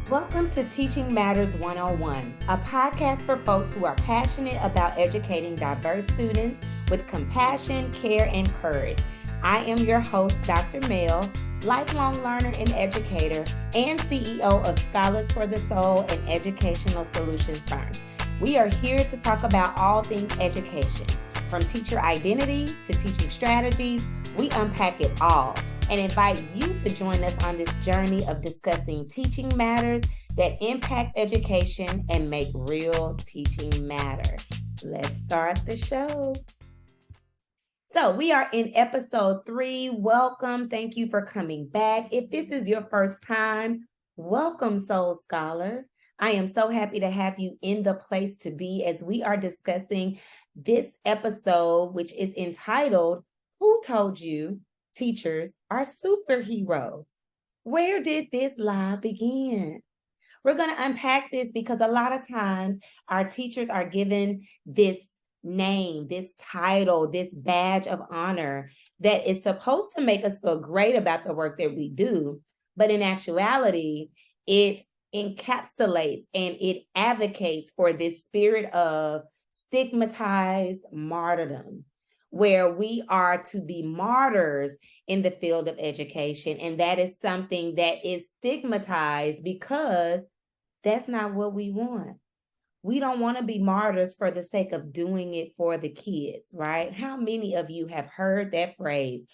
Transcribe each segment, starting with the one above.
Welcome to Teaching Matters 101, a podcast for folks who are passionate about educating diverse students with compassion, care, and courage. I am your host, Dr. Mel, lifelong learner and educator, and CEO of Scholars for the Soul and educational solutions firm. We are here to talk about all things education, from teacher identity to teaching strategies. We unpack it all and invite you to join us on this journey of discussing teaching matters that impact education and make real teaching matter. Let's start the show. So we are in episode 3. Welcome. Thank you for coming back. If this is your first time, welcome, Soul Scholar. I am so happy to have you in the place to be as we are discussing this episode, which is entitled, Who Told You Teachers Are Superheroes? Where did this lie begin? We're going to unpack this because a lot of times our teachers are given this name, this title, this badge of honor that is supposed to make us feel great about the work that we do. But in actuality, it encapsulates and it advocates for this spirit of stigmatized martyrdom, where we are to be martyrs in the field of education. And that is something that is stigmatized because that's not what we want. We don't want to be martyrs for the sake of doing it for the kids, right? How many of you have heard that phrase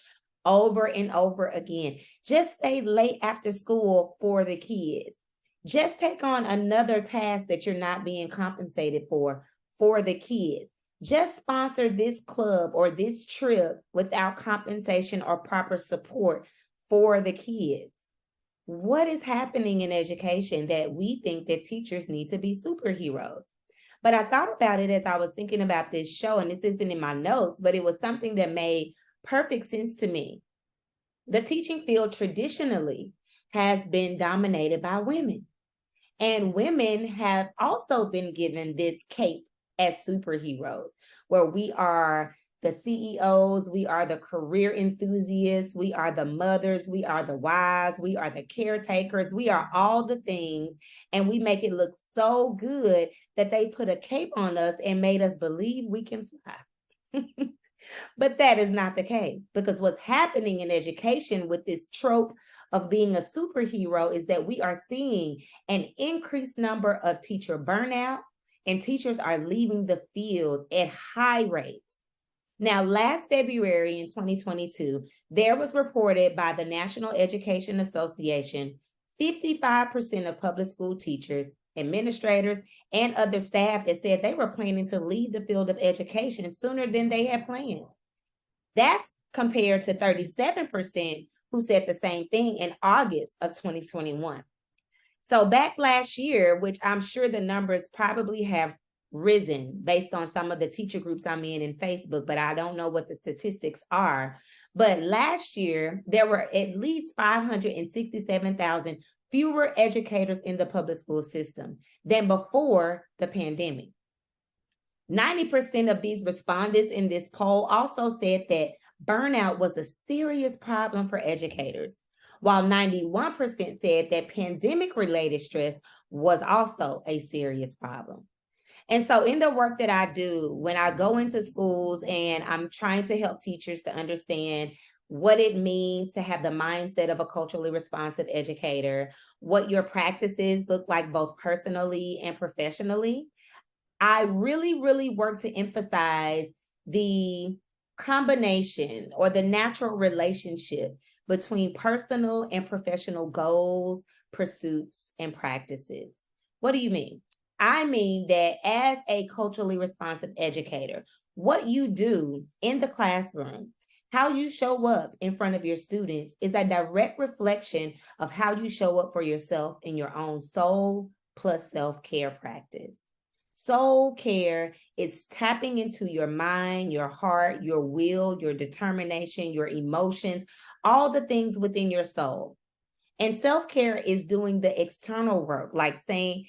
over and over again? Just stay late after school for the kids. Just take on another task that you're not being compensated for the kids. Just sponsor this club or this trip without compensation or proper support for the kids. What is happening in education that we think that teachers need to be superheroes? But I thought about it as I was thinking about this show, and this isn't in my notes, but it was something that made perfect sense to me. The teaching field traditionally has been dominated by women, and women have also been given this cape as superheroes, where we are the CEOs, we are the career enthusiasts, we are the mothers, we are the wives, we are the caretakers, we are all the things, and we make it look so good that they put a cape on us and made us believe we can fly. But that is not the case, because what's happening in education with this trope of being a superhero is that we are seeing an increased number of teacher burnout, and teachers are leaving the fields at high rates. Now, last February in 2022, there was reported by the National Education Association, 55% of public school teachers, administrators, and other staff that said they were planning to leave the field of education sooner than they had planned. That's compared to 37% who said the same thing in August of 2021. So back last year, which I'm sure the numbers probably have risen based on some of the teacher groups I'm in Facebook, but I don't know what the statistics are. But last year, there were at least 567,000 fewer educators in the public school system than before the pandemic. 90% of these respondents in this poll also said that burnout was a serious problem for educators, while 91% said that pandemic-related stress was also a serious problem. And so in the work that I do, when I go into schools and I'm trying to help teachers to understand what it means to have the mindset of a culturally responsive educator, what your practices look like both personally and professionally, I really work to emphasize the combination or the natural relationship between personal and professional goals, pursuits, and practices. What do you mean? I mean that as a culturally responsive educator, what you do in the classroom, how you show up in front of your students is a direct reflection of how you show up for yourself in your own soul plus self-care practice. Soul care is tapping into your mind, your heart, your will, your determination, your emotions, all the things within your soul. And self-care is doing the external work, like saying,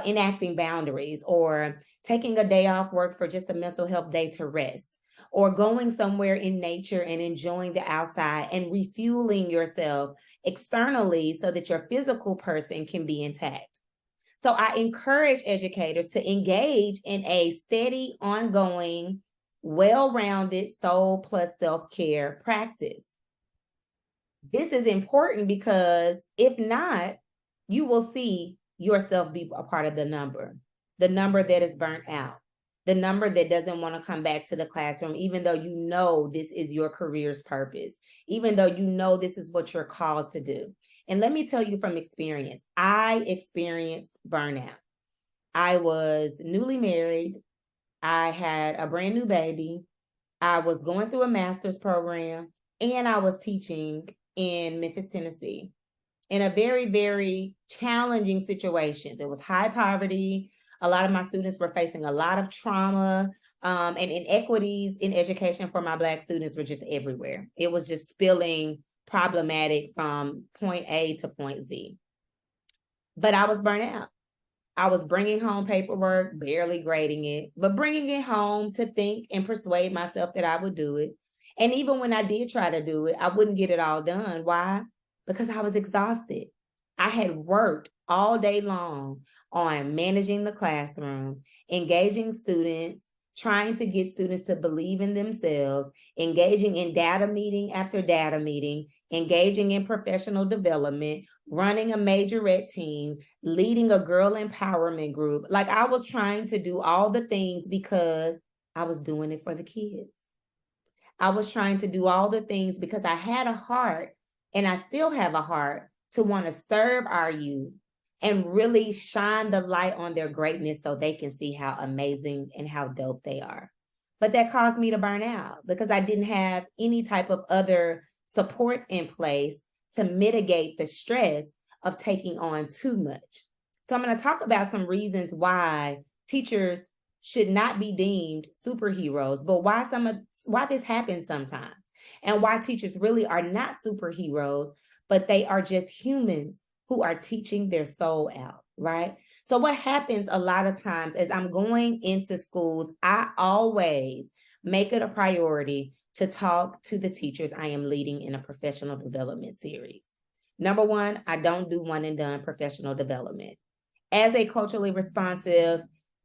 enacting boundaries or taking a day off work for just a mental health day to rest, or going somewhere in nature and enjoying the outside and refueling yourself externally so that your physical person can be intact. So I encourage educators to engage in a steady, ongoing, well-rounded soul plus self-care practice. This is important because if not, you will see yourself be a part of the number that is burnt out, the number that doesn't want to come back to the classroom, even though you know this is your career's purpose, even though you know this is what you're called to do. And let me tell you from experience, I experienced burnout. I was newly married. I had a brand new baby. I was going through a master's program, and I was teaching in Memphis, Tennessee, in a very, very challenging situations. It was high poverty. A lot of my students were facing a lot of trauma, and inequities in education for my Black students were just everywhere. It was just spilling problematic from point A to point Z. But I was burnt out. I was bringing home paperwork, barely grading it, but bringing it home to think and persuade myself that I would do it. And even when I did try to do it, I wouldn't get it all done. Why? Because I was exhausted. I had worked all day long on managing the classroom, engaging students, trying to get students to believe in themselves, engaging in data meeting after data meeting, engaging in professional development, running a majorette team, leading a girl empowerment group. Like, I was trying to do all the things because I was doing it for the kids. I was trying to do all the things because I had a heart, and I still have a heart, to want to serve our youth and really shine the light on their greatness so they can see how amazing and how dope they are. But that caused me to burn out because I didn't have any type of other supports in place to mitigate the stress of taking on too much. So I'm going to talk about some reasons why teachers should not be deemed superheroes, but why this happens sometimes, and why teachers really are not superheroes, but they are just humans who are teaching their soul out, right? So what happens a lot of times as I'm going into schools, I always make it a priority to talk to the teachers I am leading in a professional development series. Number one, I don't do one and done professional development. As a culturally responsive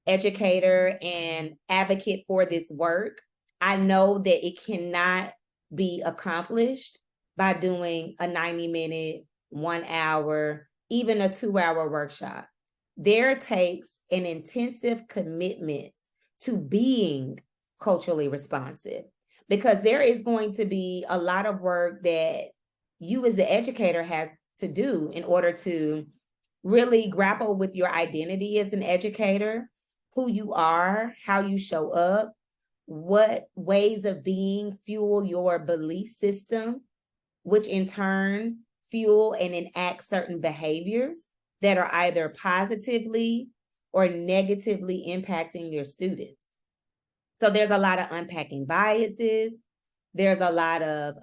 educator and advocate for this work, I know that it cannot be accomplished by doing a 90-minute, 1 hour, even a 2-hour workshop. There takes an intensive commitment to being culturally responsive, because there is going to be a lot of work that you as the educator has to do in order to really grapple with your identity as an educator, who you are, how you show up, what ways of being fuel your belief system, which in turn fuel and enact certain behaviors that are either positively or negatively impacting your students. So there's a lot of unpacking biases. There's a lot of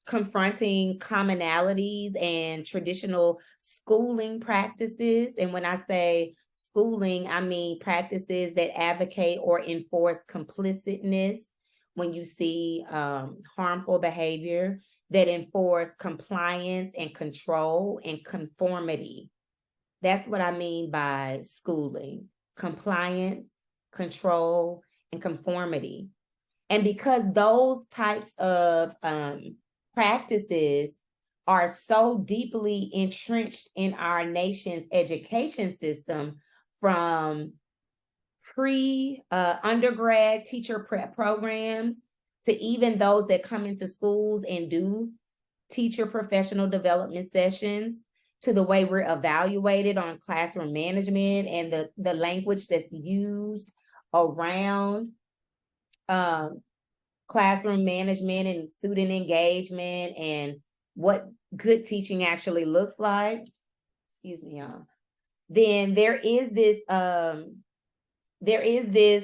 confronting commonalities and traditional schooling practices. And when I say schooling, I mean practices that advocate or enforce complicitness when you see harmful behavior, that enforce compliance and control and conformity. That's what I mean by schooling: compliance, control, and conformity. And because those types of practices are so deeply entrenched in our nation's education system, from pre-undergrad teacher prep programs to even those that come into schools and do teacher professional development sessions, to the way we're evaluated on classroom management and the language that's used around classroom management and student engagement and what good teaching actually looks like. Excuse me, y'all. Then there is this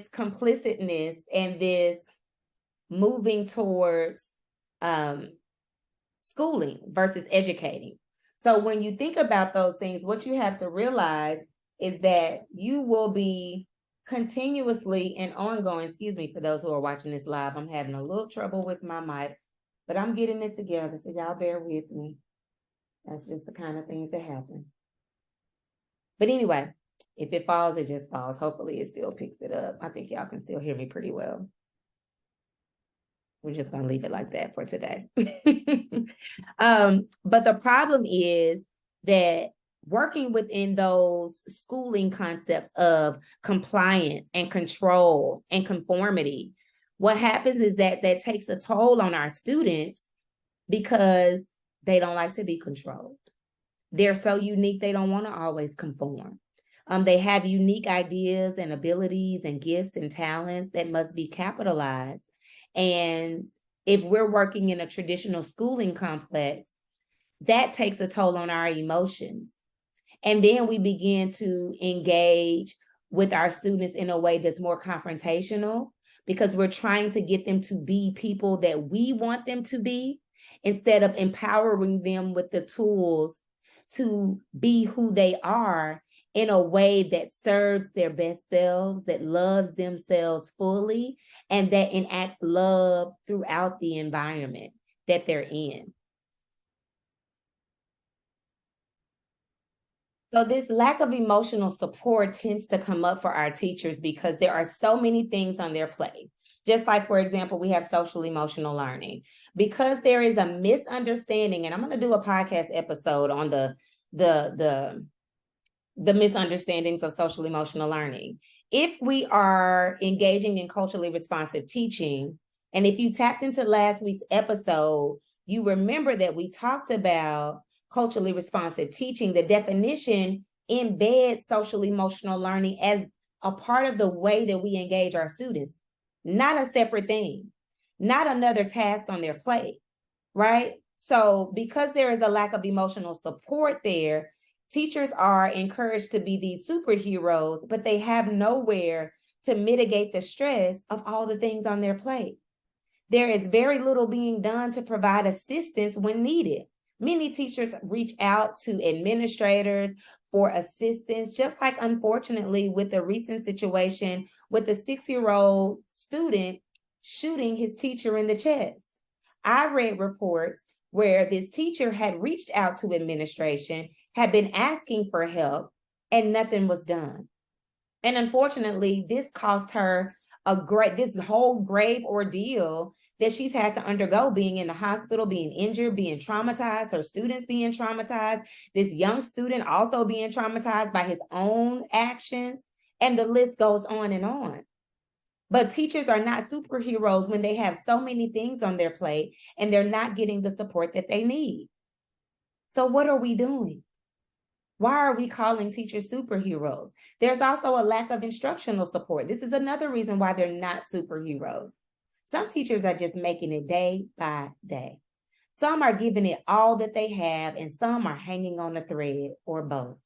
complicitness and this moving towards schooling versus educating. So when you think about those things, what you have to realize is that you will be continuously and ongoing, excuse me, for those who are watching this live, I'm having a little trouble with my mic, but I'm getting it together, so y'all bear with me. That's just the kind of things that happen. But anyway, if it falls, it just falls. Hopefully it still picks it up. I think y'all can still hear me pretty well. We're just going to leave it like that for today. But the problem is that working within those schooling concepts of compliance and control and conformity, what happens is that takes a toll on our students because they don't like to be controlled. They're so unique, they don't want to always conform. They have unique ideas and abilities and gifts and talents that must be capitalized. And if we're working in a traditional schooling complex, that takes a toll on our emotions. And then we begin to engage with our students in a way that's more confrontational because we're trying to get them to be people that we want them to be instead of empowering them with the tools to be who they are in a way that serves their best selves, that loves themselves fully, and that enacts love throughout the environment that they're in. So this lack of emotional support tends to come up for our teachers because there are so many things on their plate. Just like, for example, we have social emotional learning. Because there is a misunderstanding, and I'm going to do a podcast episode on the misunderstandings of social emotional learning. If we are engaging in culturally responsive teaching, and if you tapped into last week's episode, you remember that we talked about culturally responsive teaching. The definition embeds social emotional learning as a part of the way that we engage our students, not a separate thing, not another task on their plate, right? So because there is a lack of emotional support there, teachers are encouraged to be these superheroes, but they have nowhere to mitigate the stress of all the things on their plate. There is very little being done to provide assistance when needed. Many teachers reach out to administrators for assistance, just like, unfortunately, with the recent situation with the 6-year-old student shooting his teacher in the chest. I read reports where this teacher had reached out to administration, had been asking for help, and nothing was done. And unfortunately, this cost her this whole grave ordeal that she's had to undergo, being in the hospital, being injured, being traumatized, her students being traumatized, this young student also being traumatized by his own actions, and the list goes on and on. But teachers are not superheroes when they have so many things on their plate and they're not getting the support that they need. So what are we doing? Why are we calling teachers superheroes? There's also a lack of instructional support. This is another reason why they're not superheroes. Some teachers are just making it day by day. Some are giving it all that they have, and some are hanging on a thread, or both.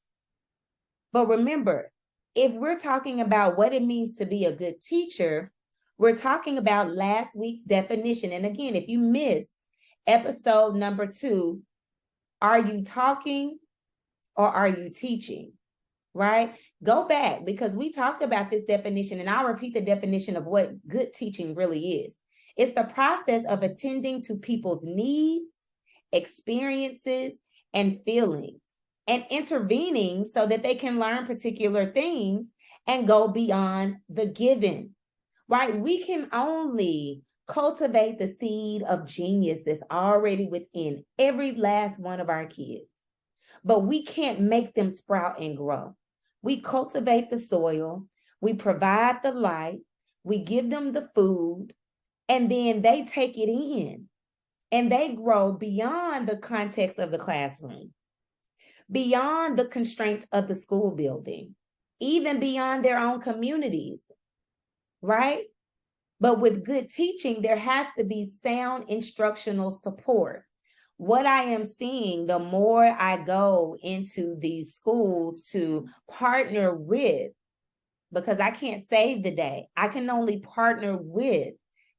But remember, if we're talking about what it means to be a good teacher, we're talking about last week's definition. And again, if you missed episode number 2, are you talking or are you teaching? Right? Go back, because we talked about this definition, and I'll repeat the definition of what good teaching really is. It's the process of attending to people's needs, experiences, and feelings, and intervening so that they can learn particular things and go beyond the given, right? We can only cultivate the seed of genius that's already within every last one of our kids, but we can't make them sprout and grow. We cultivate the soil, we provide the light, we give them the food, and then they take it in and they grow beyond the context of the classroom, beyond the constraints of the school building, even beyond their own communities, right? But with good teaching, there has to be sound instructional support. What I am seeing, the more I go into these schools to partner with, because I can't save the day, I can only partner with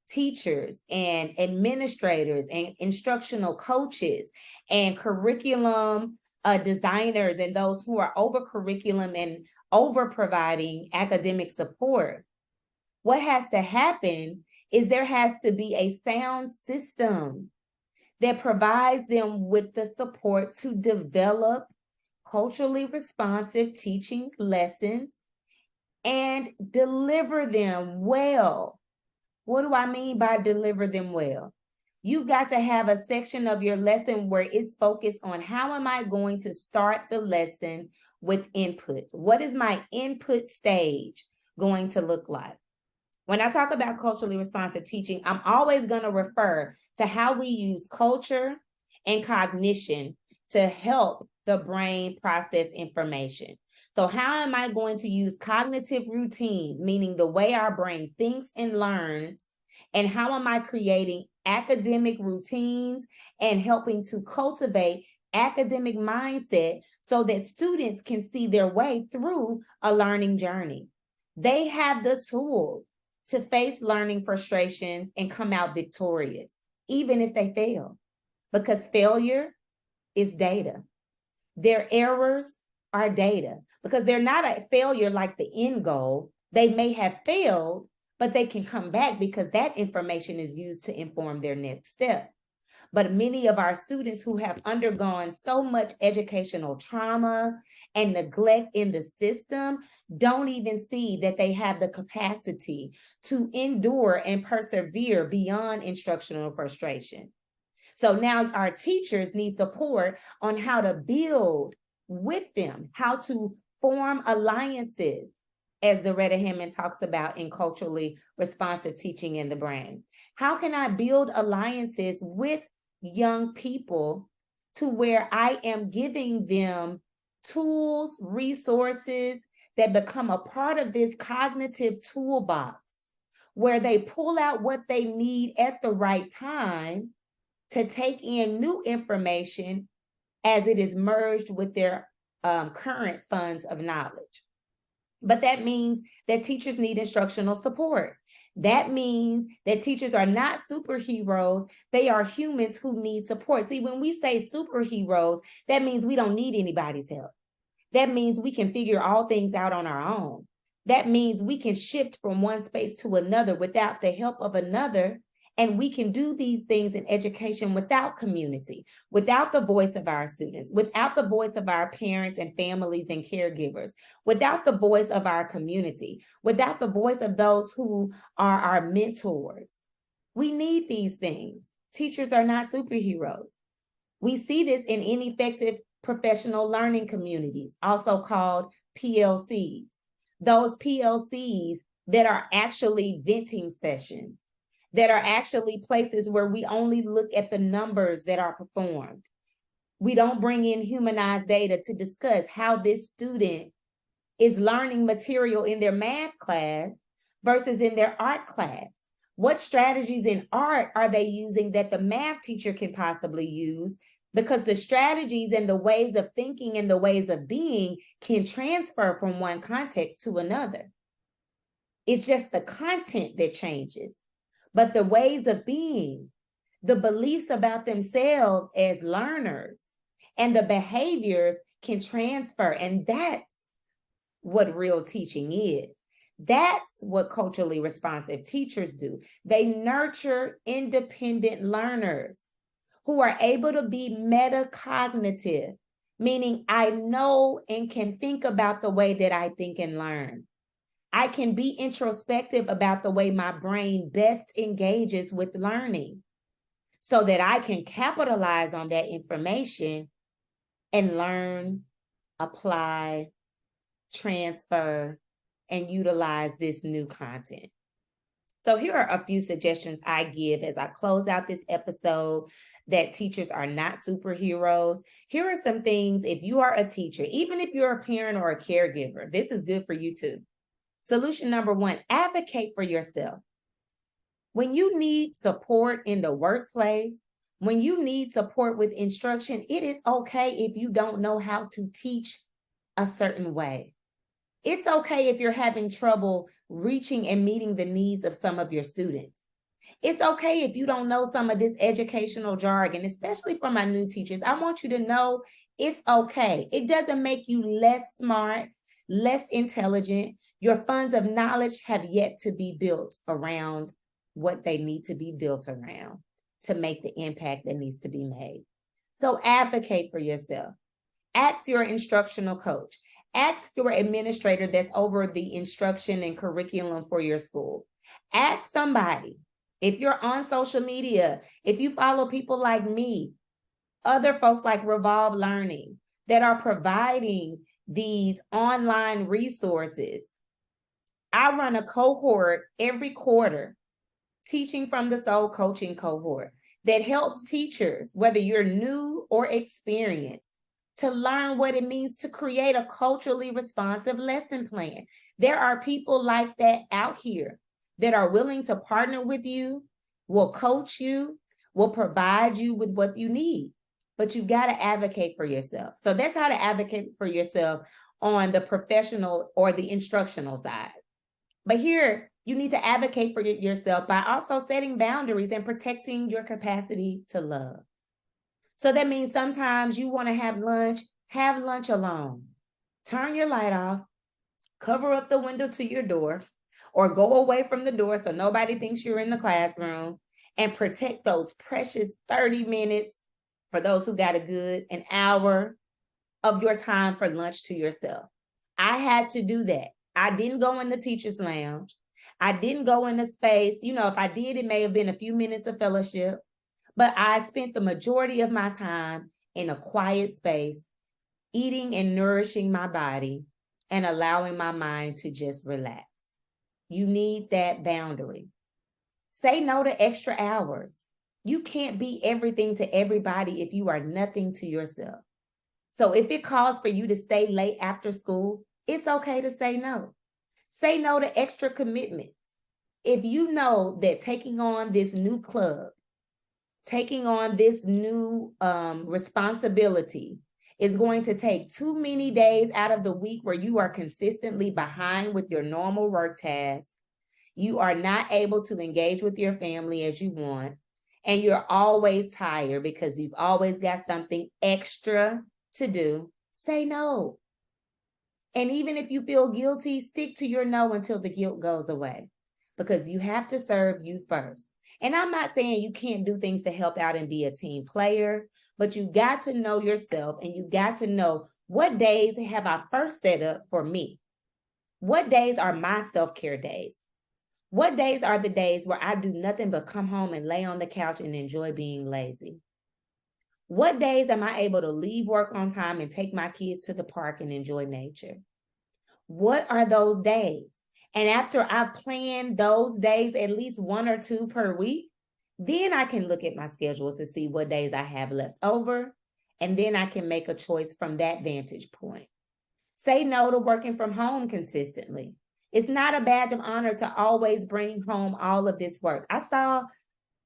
teachers and administrators and instructional coaches and curriculum designers and those who are over curriculum and over providing academic support. What has to happen is there has to be a sound system that provides them with the support to develop culturally responsive teaching lessons and deliver them well. What do I mean by deliver them well? You've got to have a section of your lesson where it's focused on how am I going to start the lesson with input? What is my input stage going to look like? When I talk about culturally responsive teaching, I'm always going to refer to how we use culture and cognition to help the brain process information. So how am I going to use cognitive routines, meaning the way our brain thinks and learns, and how am I creating academic routines and helping to cultivate academic mindset so that students can see their way through a learning journey? They have the tools to face learning frustrations and come out victorious, even if they fail, because failure is data. Their errors are data, because they're not a failure like the end goal. They may have failed, but they can come back because that information is used to inform their next step. But many of our students who have undergone so much educational trauma and neglect in the system don't even see that they have the capacity to endure and persevere beyond instructional frustration. So now our teachers need support on how to build with them, how to form alliances, as Loretta Hammond talks about in culturally responsive teaching in the brain. How can I build alliances with young people to where I am giving them tools, resources that become a part of this cognitive toolbox where they pull out what they need at the right time to take in new information as it is merged with their current funds of knowledge. But that means that teachers need instructional support. That means that teachers are not superheroes. They are humans who need support. See, when we say superheroes, that means we don't need anybody's help. That means we can figure all things out on our own. That means we can shift from one space to another without the help of another. And we can do these things in education without community, without the voice of our students, without the voice of our parents and families and caregivers, without the voice of our community, without the voice of those who are our mentors. We need these things. Teachers are not superheroes. We see this in ineffective professional learning communities, also called PLCs. Those PLCs that are actually venting sessions, that are actually places where we only look at the numbers that are performed. We don't bring in humanized data to discuss how this student is learning material in their math class versus in their art class. What strategies in art are they using that the math teacher can possibly use? Because the strategies and the ways of thinking and the ways of being can transfer from one context to another. It's just the content that changes. But the ways of being, the beliefs about themselves as learners, and the behaviors can transfer. And that's what real teaching is. That's what culturally responsive teachers do. They nurture independent learners who are able to be metacognitive, meaning I know and can think about the way that I think and learn. I can be introspective about the way my brain best engages with learning so that I can capitalize on that information and learn, apply, transfer, and utilize this new content. So here are a few suggestions I give as I close out this episode that teachers are not superheroes. Here are some things if you are a teacher, even if you're a parent or a caregiver, this is good for you too. Solution number one, advocate for yourself. When you need support in the workplace, when you need support with instruction, it is okay if you don't know how to teach a certain way. It's okay if you're having trouble reaching and meeting the needs of some of your students. It's okay if you don't know some of this educational jargon, especially for my new teachers. I want you to know it's okay. It doesn't make you less smart, less intelligent. Your funds of knowledge have yet to be built around what they need to be built around to make the impact that needs to be made. So advocate for yourself. Ask your instructional coach. Ask your administrator that's over the instruction and curriculum for your school. Ask somebody. If you're on social media, if you follow people like me, other folks like Revolve Learning that are providing these online resources. I run a cohort every quarter, Teaching from the Soul coaching cohort that helps teachers, whether you're new or experienced, to learn what it means to create a culturally responsive lesson plan. There are people like that out here that are willing to partner with you, will coach you, will provide you with what you need. But you got to advocate for yourself. So that's how to advocate for yourself on the professional or the instructional side. But here, you need to advocate for yourself by also setting boundaries and protecting your capacity to love. So that means sometimes you want to have lunch alone. Turn your light off, cover up the window to your door, or go away from the door so nobody thinks you're in the classroom, and protect those precious 30 minutes, for those who got a good, an hour of your time for lunch to yourself. I had to do that. I didn't go in the teacher's lounge. I didn't go in the space. If I did, it may have been a few minutes of fellowship, but I spent the majority of my time in a quiet space, eating and nourishing my body and allowing my mind to just relax. You need that boundary. Say no to extra hours. You can't be everything to everybody if you are nothing to yourself. So if it calls for you to stay late after school, it's okay to say no. Say no to extra commitments. If you know that taking on this new club, taking on this new responsibility is going to take too many days out of the week where you are consistently behind with your normal work tasks, you are not able to engage with your family as you want, and you're always tired because you've always got something extra to do, say no. And even if you feel guilty, stick to your no until the guilt goes away, because you have to serve you first. And I'm not saying you can't do things to help out and be a team player, but you got to know yourself, and you got to know what days have I first set up for me. What days are my self-care days? What days are the days where I do nothing but come home and lay on the couch and enjoy being lazy? What days am I able to leave work on time and take my kids to the park and enjoy nature? What are those days? And after I've planned those days, at least 1 or 2 per week, then I can look at my schedule to see what days I have left over. And then I can make a choice from that vantage point. Say no to working from home consistently. It's not a badge of honor to always bring home all of this work. I saw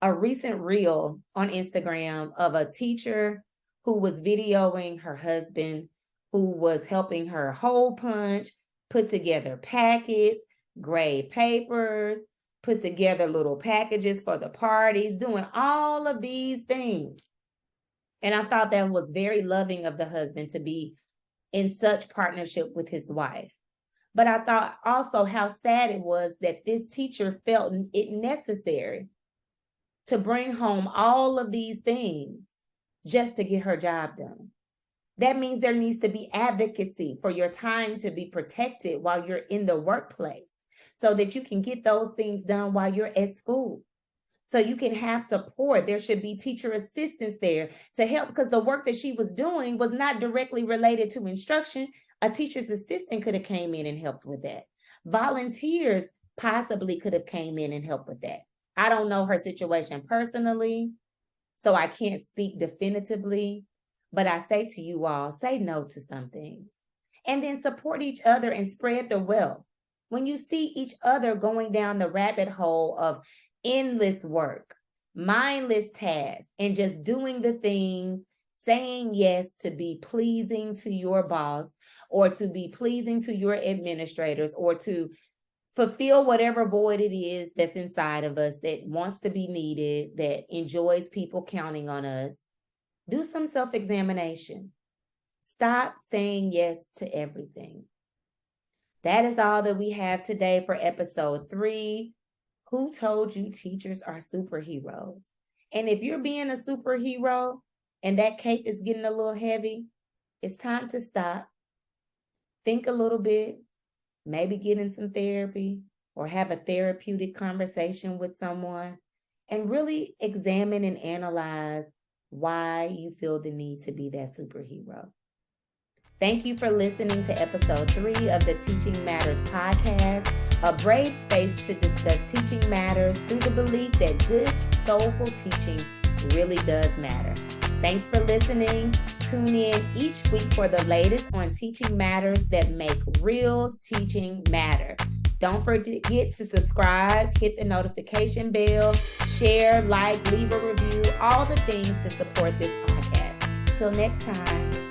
a recent reel on Instagram of a teacher who was videoing her husband, who was helping her hole punch, put together packets, grade papers, put together little packages for the parties, doing all of these things. And I thought that was very loving of the husband to be in such partnership with his wife. But I thought also how sad it was that this teacher felt it necessary to bring home all of these things just to get her job done. That means there needs to be advocacy for your time to be protected while you're in the workplace, so that you can get those things done while you're at school. So you can have support. There should be teacher assistants there to help, because the work that she was doing was not directly related to instruction. A teacher's assistant could have came in and helped with that. Volunteers possibly could have came in and helped with that. I don't know her situation personally, so I can't speak definitively, but I say to you all, say no to some things, and then support each other and spread the wealth. When you see each other going down the rabbit hole of endless work, mindless tasks, and just doing the things, saying yes to be pleasing to your boss, or to be pleasing to your administrators, or to fulfill whatever void it is that's inside of us that wants to be needed, that enjoys people counting on us. Do some self-examination. Stop saying yes to everything. That is all that we have today for episode 3. Who told you teachers are superheroes? And if you're being a superhero and that cape is getting a little heavy, it's time to stop. Think a little bit, maybe get in some therapy or have a therapeutic conversation with someone and really examine and analyze why you feel the need to be that superhero. Thank you for listening to episode 3 of the Teaching Matters podcast, a brave space to discuss teaching matters through the belief that good, soulful teaching really does matter. Thanks for listening. Tune in each week for the latest on teaching matters that make real teaching matter. Don't forget to subscribe, hit the notification bell, share, like, leave a review, all the things to support this podcast. Till next time.